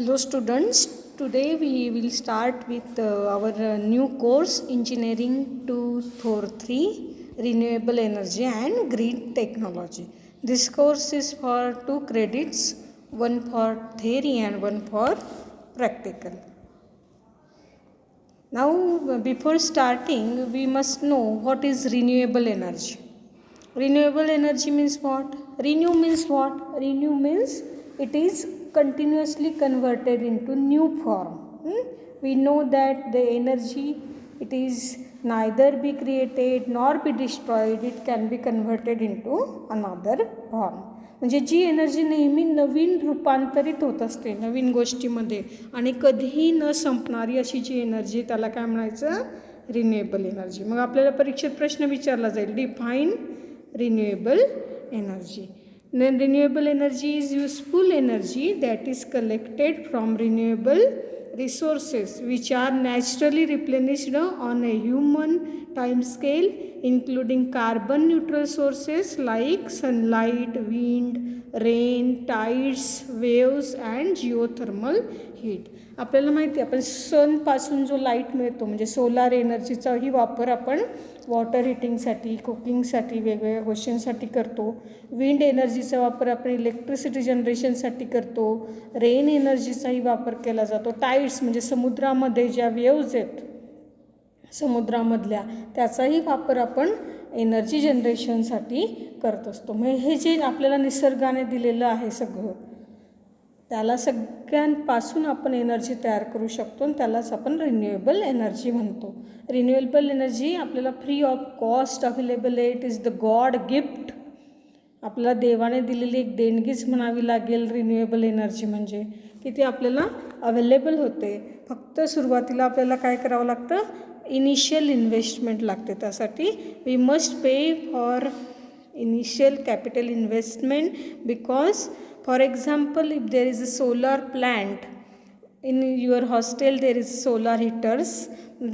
Hello students, today we will start with our new course Engineering 243 Renewable Energy and Green Technology. This course is for 2 credits, one for theory and one for practical. Now before starting we must know what is renewable energy. Renewable energy means what? Renew means what? Renew means it is continuously converted into new form. We know that the energy, it is neither be created nor be destroyed, it can be converted into another form. म्हणजे जी energy नेहमी नवीन रूपांतरित होत असते नवीन गोष्टीमध्ये आणि कधीही न संपणारी अशी जी एनर्जी त्याला काय म्हणायचं? Renewable energy. मग आपल्याला परीक्षेत प्रश्न विचारला जाईल, define renewable energy. Then renewable energy is useful energy that is collected from renewable resources which are naturally replenished on a human time scale, including carbon neutral sources like sunlight, wind, rain, tides, waves and geothermal heat. आपल्याला माहिती आहे आपण सनपासून जो light मिळतो म्हणजे solar एनर्जीचाही वापर आपण water हिटिंगसाठी, कुकिंगसाठी, वेगवेगळ्या गोष्टींसाठी करतो. विंड एनर्जीचा वापर आपण इलेक्ट्रिसिटी जनरेशनसाठी करतो. रेन एनर्जीचाही वापर केला जातो. टाईड्स म्हणजे समुद्रामध्ये ज्या वेव्ज आहेत समुद्रामधल्या त्याचाही वापर आपण एनर्जी जनरेशनसाठी करत असतो. म्हणजे हे जे आपल्याला निसर्गाने दिलेलं आहे सगळं त्याला सगळ्यांपासून आपण एनर्जी तयार करू शकतो आणि त्यालाच आपण रिन्युएबल एनर्जी म्हणतो. रिन्युएबल एनर्जी आपल्याला फ्री ऑफ कॉस्ट अवेलेबल आहे. It is the God gift. आपल्याला देवाने दिलेली एक देणगीच म्हणावी लागेल. रिन्युएबल एनर्जी म्हणजे की ती आपल्याला अवेलेबल होते. फक्त सुरुवातीला आपल्याला काय करावं लागतं? इनिशियल इन्व्हेस्टमेंट लागते. त्यासाठी we must pay for initial capital investment because for example, if there is a solar plant in your hostel, there is solar heaters,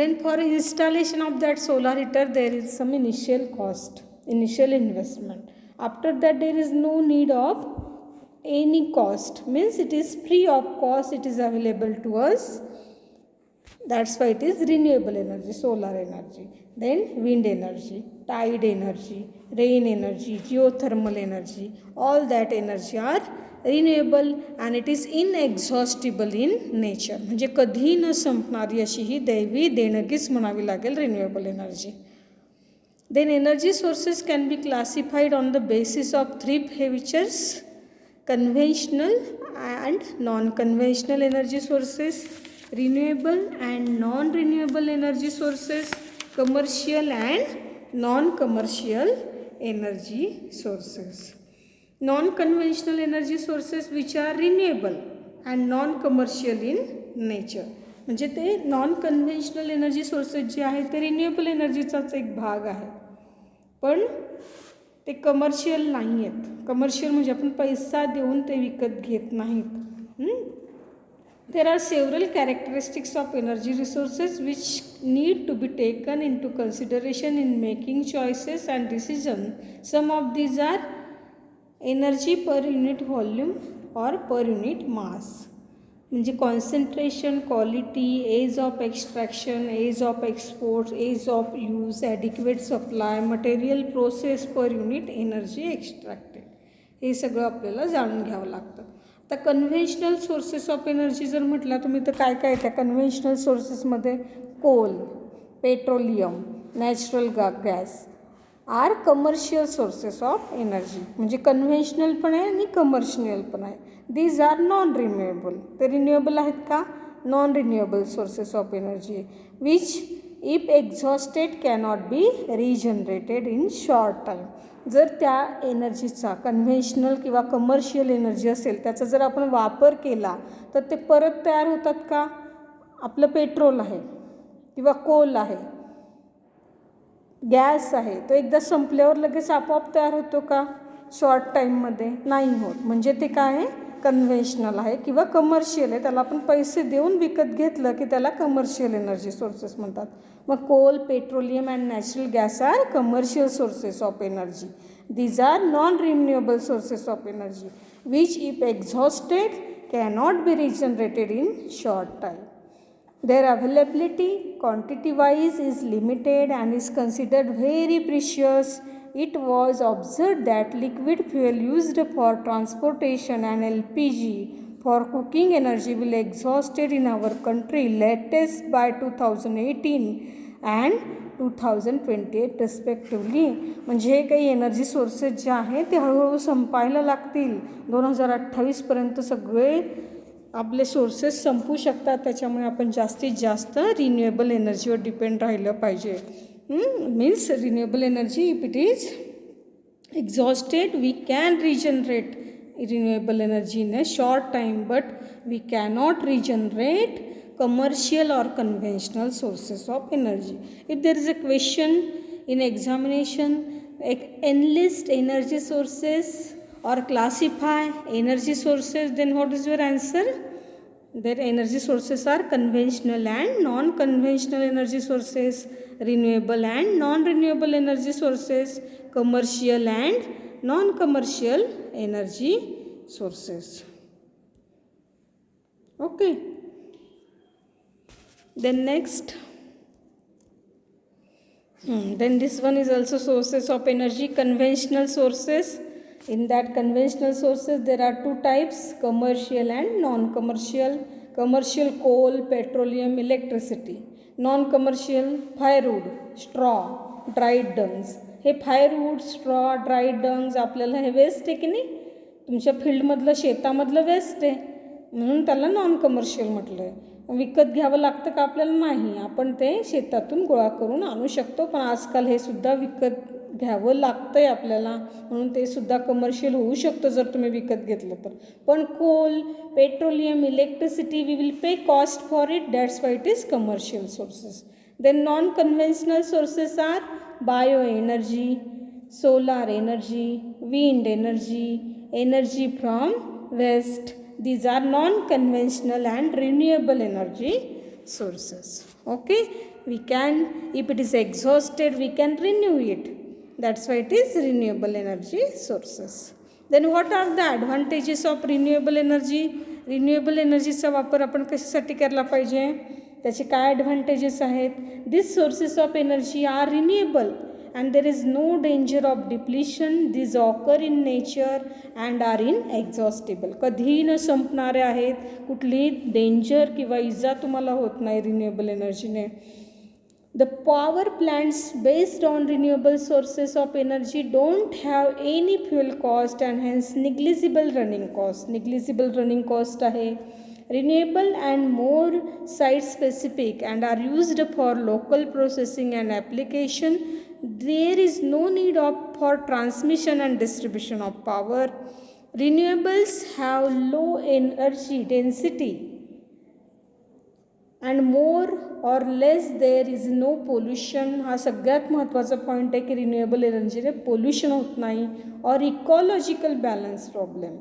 then for installation of that solar heater there is some initial cost, initial investment. After that there is no need of any cost, means it is free of cost, it is available to us. That's why it is renewable energy, solar energy. Then wind energy, tide energy, rain energy, geothermal energy, all that energy are renewable and it is inexhaustible in nature. म्हणजे कधी न संपणारी अशी ही दैवी देणगीच म्हणावी लागेल renewable energy. Then energy sources can be classified on the basis of 3 features: conventional and non-conventional energy sources, renewable and non-renewable energy sources, commercial and non-commercial energy sources. Non-conventional energy sources which are renewable and non-commercial in nature. म्हणजे ते non conventional energy sources जे आहेत ते renewable एनर्जीचाच एक भाग आहे पण ते कमर्शियल नाही आहेत. कमर्शियल म्हणजे आपण पैसा देऊन ते विकत घेत नाहीत. There are several characteristics of energy resources which need to be taken into consideration in making choices and decisions. Some of these are energy per unit volume or per unit mass. म्हणजे concentration, quality, ease of extraction, ease of export, ease of use, adequate supply, material process per unit energy extracted, हे सगळं आपल्याला जाणून घ्यावं लागतं. आता conventional sources of energy जर म्हटलं तुम्ही तर काय काय त्या कन्व्हेन्शनल सोर्सेसमध्ये coal, petroleum, natural gas are commercial sources of energy. म्हणजे कन्व्हेन्शनल पण आहे आणि कमर्शियल पण आहे. These are non renewable. ते रिन्युएबल आहेत का? Non renewable sources of energy which if exhausted cannot be regenerated in short time. जर त्या एनर्जीचा कन्व्हेन्शनल किंवा कमर्शियल एनर्जी असेल त्याचा जर आपण वापर केला तर ते परत तयार होतात का? आपलं पेट्रोल आहे किंवा कोल आहे, गॅस आहे, तो एकदा संपल्यावर लगेच आपोआप तयार होतो का? शॉर्ट टाईममध्ये नाही होत. म्हणजे ते काय आहे? कन्व्हेन्शनल आहे किंवा कमर्शियल आहे. त्याला आपण पैसे देऊन विकत घेतलं की त्याला कमर्शियल एनर्जी सोर्सेस म्हणतात. मग coal, petroleum and natural gas are commercial sources of energy. These are non renewable sources of energy which if exhausted cannot be regenerated in short time. Their availability quantity wise is limited and is considered very precious. It was observed that liquid fuel used for transportation and LPG for cooking energy will exhausted in our country latest by 2018 and 2028 respectively. म्हणजे हे काही energy sources जे आहेत ते हळूहळू संपायला लागतील. 2028पर्यंत सगळे आपले सोर्सेस संपू शकतात. त्याच्यामुळे आपण जास्तीत जास्त रिन्युएबल एनर्जीवर डिपेंड राहिलं पाहिजे. Means renewable energy if it is exhausted we can regenerate renewable energy in a short time, but we cannot regenerate commercial or conventional sources of energy. If there is a question in examination, enlist energy sources or classify energy sources, then what is your answer? Their energy sources are conventional and non-conventional energy sources, renewable and non-renewable energy sources, commercial and non-commercial energy sources. Okay. Then next. Then this one is also sources of energy, conventional sources. In that conventional sources there are two types, commercial and non-commercial. Commercial coal, petroleum, electricity. Non-commercial firewood, straw, dried dungs. हे फायरवूड, straw, dried dunks आपल्याला हे waste आहे की नाही, तुमच्या फील्डमधलं शेतामधलं waste आहे म्हणून त्याला नॉन कमर्शियल म्हटलं आहे. विकत घ्यावं लागतं का आपल्याला? नाही, आपण ते शेतातून गोळा करून आणू शकतो. पण आजकाल हे सुद्धा विकत घ्यावं लागतं आहे आपल्याला, म्हणून ते सुद्धा कमर्शियल होऊ शकतं जर तुम्ही विकत घेतलं तर. पण coal, petroleum, electricity we will pay cost for it, that's why it is commercial sources. Then non-conventional sources are bioenergy, solar energy, wind energy, energy from waste. These are non-conventional and renewable energy sources. Okay, we can, if it is exhausted, we can renew it. That's why it is renewable energy sources. Then what are the advantages of renewable energy? Renewable energyचा वापर आपण कशासाठी केला पाहिजे, त्याचे काय advantages आहेत? This sources of energy are renewable and there is no danger of depletion. These occur in nature and are inexhaustible. कधीही न संपणारे आहेत, कुठलीही डेंजर किंवा इजा तुम्हाला होत नाही renewable एनर्जीने. The power plants based on renewable sources of energy don't have any fuel cost and hence negligible running cost. Negligible running cost आहे. Renewable and more site specific and are used for local processing and application. There is no need for transmission and distribution of power. Renewables have low energy density and more or less there is no pollution. हा सगळ्यात महत्त्वाचा point आहे की renewable एनर्जीने pollution होत नाही. और ecological balance problem.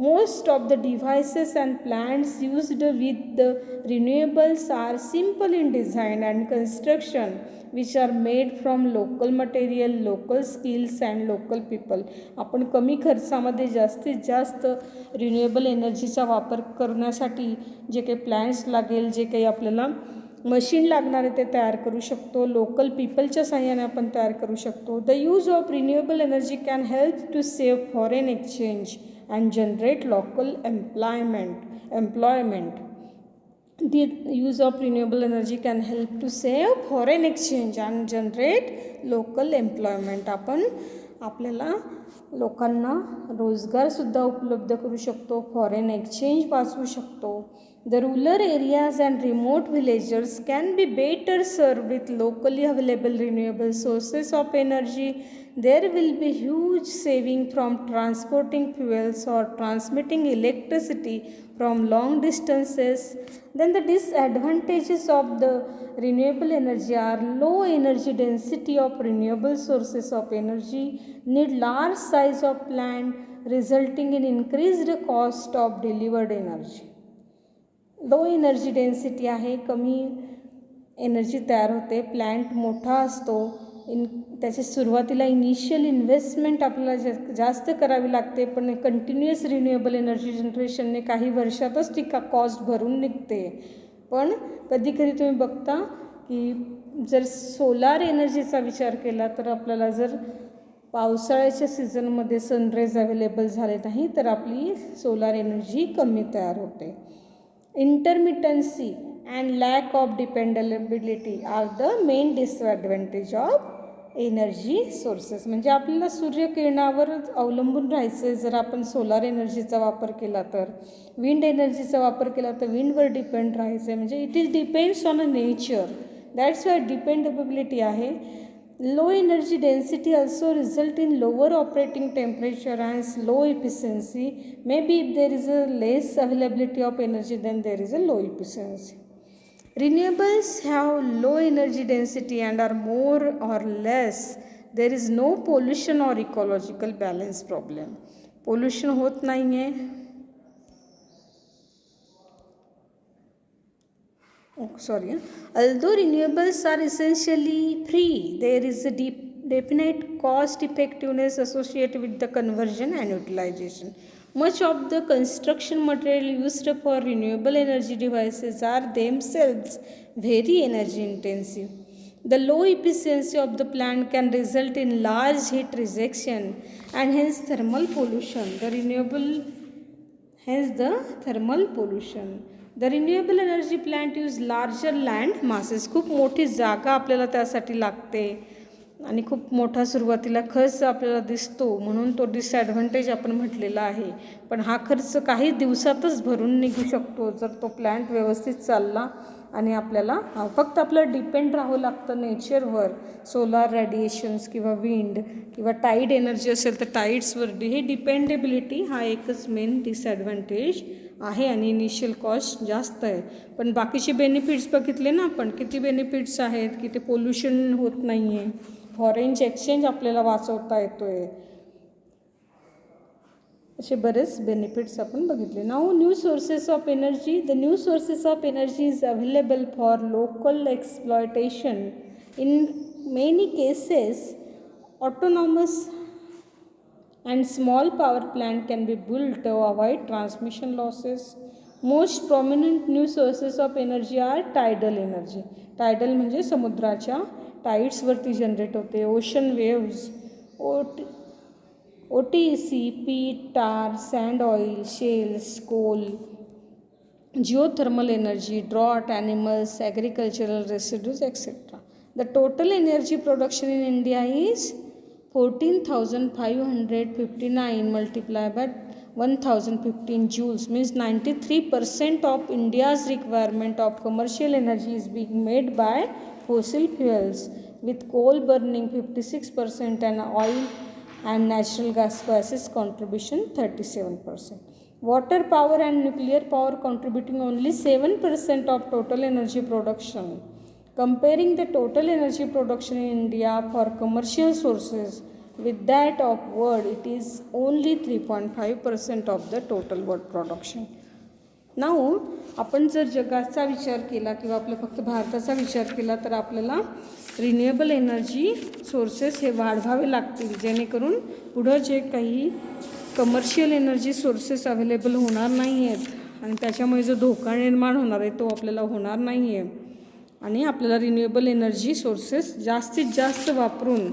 Most of the devices and plants used with the renewables are simple in design and construction, which are made from local material, local skills and local people. आपण कमी खर्चामध्ये जास्तीत जास्त renewable एनर्जीचा वापर करण्यासाठी जे काही plans लागेल, जे काही आपल्याला मशीन लागणार आहे ते तयार करू शकतो. लोकल पीपलच्या साहाय्याने आपण तयार करू शकतो. The use of renewable energy can help to save foreign exchange and generate local employment. The use of renewable energy can help to save foreign exchange and generate local employment. आपण आपल्याला लोकांना रोजगारसुद्धा उपलब्ध करू शकतो, फॉरेन एक्सचेंज वाचवू शकतो. The rural areas and remote villagers can be better served with locally available renewable sources of energy. There will be huge saving from transporting fuels or transmitting electricity from long distances. Then the disadvantages of the renewable energy are low energy density of renewable sources of energy, need large size of plant, resulting in increased cost of delivered energy. Low energy density आहे, कमी energy तयार होते, plant मोठा असतो, त्याच्या सुरुवातीला initial investment आपल्याला जास्त करावी लागते, पण कंटिन्युअस रिन्युएबल एनर्जी जनरेशनने काही वर्षातच ती कॉस्ट भरून निघते. पण कधीकधी तुम्ही बघता की जर सोलार एनर्जीचा विचार केला तर आपल्याला जर पावसाळ्याच्या सीझनमध्ये सनराईज अवेलेबल झाले नाही तर आपली सोलार एनर्जी कमी तयार होते. Intermittency and lack of dependability are the main disadvantage of energy sources. म्हणजे आपल्याला सूर्यकिरणावर अवलंबून राहायचं जर आपण सोलार एनर्जीचा वापर केला तर, विंड एनर्जीचा वापर केला तर विंडवर डिपेंड राहायचं आहे. म्हणजे it is depends on a nature. That's why dependability आहे. Low energy density also result in lower operating temperature and low efficiency. Maybe if there is a less availability of energy then there is a low efficiency. Renewables have low energy density and are more or less. There is no pollution or ecological balance problem. Pollution होत नहीं है. Although renewables are essentially free, there is a definite cost effectiveness associated with the conversion and utilization. Much of the construction material used for renewable energy devices are themselves very energy intensive. The low efficiency of the plant can result in large heat rejection and hence thermal pollution. The renewable energy plant use larger land masses. खूप मोठी जागा आपल्याला त्यासाठी लागते आणि खूप मोठा सुरुवातीला खर्च आपल्याला दिसतो, म्हणून तो डिसॲडव्हान्टेज आपण म्हटलेला आहे. पण हा खर्च काही दिवसातच भरून निघू शकतो जर तो प्लॅन्ट व्यवस्थित चालला आणि आपल्याला फक्त आपल्याला डिपेंड राहावं लागतं नेचरवर. सोलार रेडिएशन्स किंवा विंड किंवा टाईड एनर्जी असेल तर टाईड्सवर. हे डिपेंडेबिलिटी हा एकच मेन डिसॲडव्हान्टेज आहे आणि इनिशियल कॉस्ट जास्त आहे. पण बाकीचे बेनिफिट्स बघितले ना आपण, किती बेनिफिट्स आहेत की ते पोल्युशन होत नाही आहे, फॉरेन एक्सचेंज आपल्याला वाचवता येतो आहे, असे बरेच बेनिफिट्स आपण बघितले. Now new sources of energy. The new sources of energy is available for local exploitation. In many cases autonomous and small power plant can be built to avoid transmission losses. Most prominent new sources of energy are tidal energy. Tidal म्हणजे समुद्राच्या टाईड्सवरती generate होते. Ocean waves, OTC, peat, tar, sand oil, shales, coal, geothermal energy, drought, animals, agricultural residues, etc. The total energy production in India is 14,559 multiplied by 1015 joules means 93% of India's requirement of commercial energy is being made by fossil fuels, with coal burning 56% and oil and natural gases contribution 37%. Water power and nuclear power contributing only 7% of total energy production. Comparing the total energy production in India for commercial sources with that of world, it is only 3.5% of the total world production. Now आपण जर जगाचा विचार केला किंवा आपल्या फक्त भारताचा विचार केला तर आपल्याला रिन्युएबल एनर्जी सोर्सेस हे वाढवावे लागतील, जेणेकरून पुढं जे काही कमर्शियल एनर्जी सोर्सेस अवेलेबल होणार नाही आहेत आणि त्याच्यामुळे जो धोका निर्माण होणार आहे तो आपल्याला होणार नाही आहे. आणि आपल्याला रिन्युएबल एनर्जी सोर्सेस जास्तीत जास्त वापरून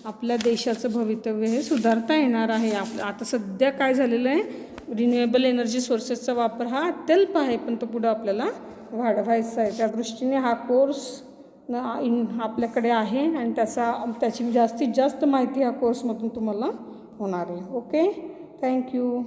आपल्या देशाचं भवितव्य हे सुधारता येणार आहे. आता सध्या काय झालेलं आहे, रिन्युएबल एनर्जी सोर्सेसचा वापर हा अत्यल्प आहे, पण तो पुढं आपल्याला वाढवायचा आहे. त्या दृष्टीने हा कोर्स आपल्याकडे आहे आणि त्याची जास्तीत जास्त माहिती ह्या कोर्समधून तुम्हाला होणार आहे. Okay, thank you.